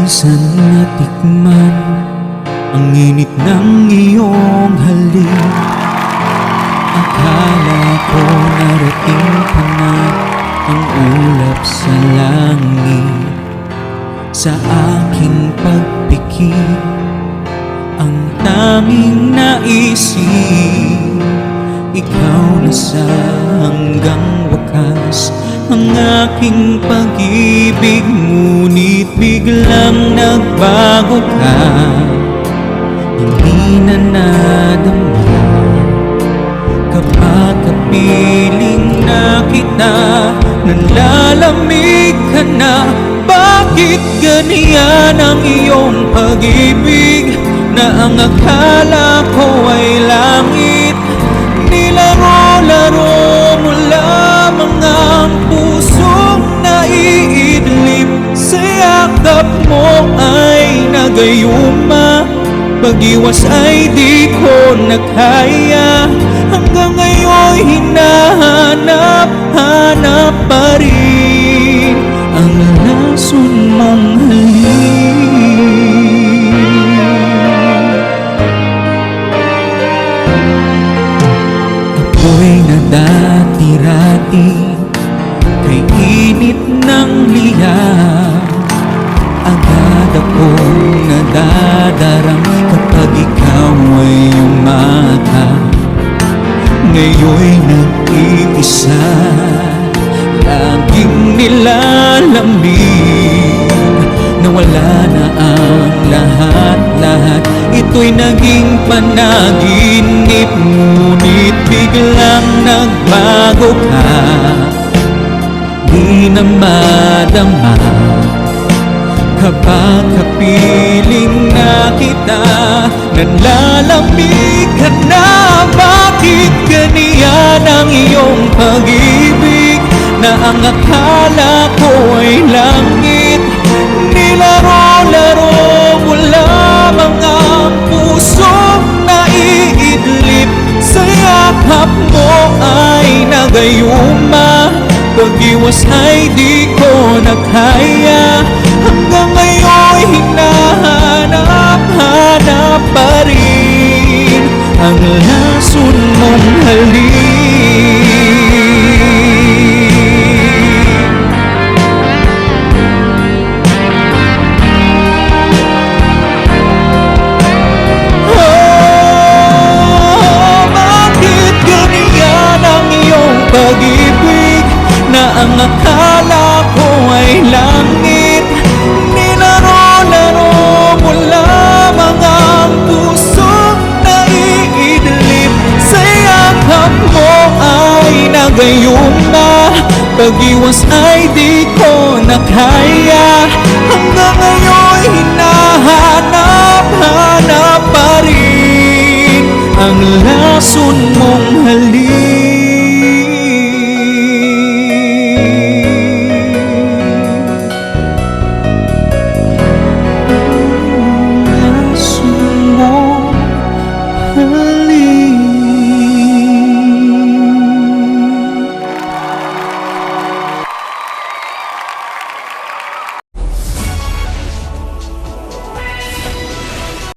minsan natikman ang init ng iyong halik. Akala ko narating pa na ang ulap sa langit. Sa aking pagpikit, ang tanging naisip, ikaw na sa hanggang wakas ang aking pag-ibig. Ngunit biglang nagbago ka, hindi na nadama kapag kapiling na kita. Nalalamig ka na, bakit ganyan ang iyong pag-ibig? Na ang akala ko ay langit, nilaro-laro mo lamang ang pusong naiidlip. Sa yakap mo ay nagayuma, pag-iwas ay di ko nakaya. Hanggang ngayon hinahanap-hanap pa rin ang lason mong halik. Ako'y nadati-rati kay init ng liyaw. Agad akong nadadarang kapag ikaw ay umatang. Ngayon'y nag-iisa, laging nilalamig. Nawala na ang lahat-lahat, ito'y naging panaginip. Ngunit biglang nagbago ka, di na madama kapag kapiling na kita. Nalalamig ka na, bakit ganyan ang iyong pag-ibig? Na ang akala ko ay langit, nilaro-laro mo lamang ang pusong naiidlip. Sa yakap mo ay nagayuma, pag-iwas ay di ko nakaya. Hanggang ngayon hinahanap-hanap pa rin ang lason mong halik. Oh, bakit ganyan ang iyong pag-ibig? Na ang akala ko ay langit, nilaro-laro mo lamang ang pusong naiidlip. Sa yakap mo ay nagayuma, pag-iwas ay di ko nakaya. Hanggang ngayon hinahanap-hanap pa rin ang lason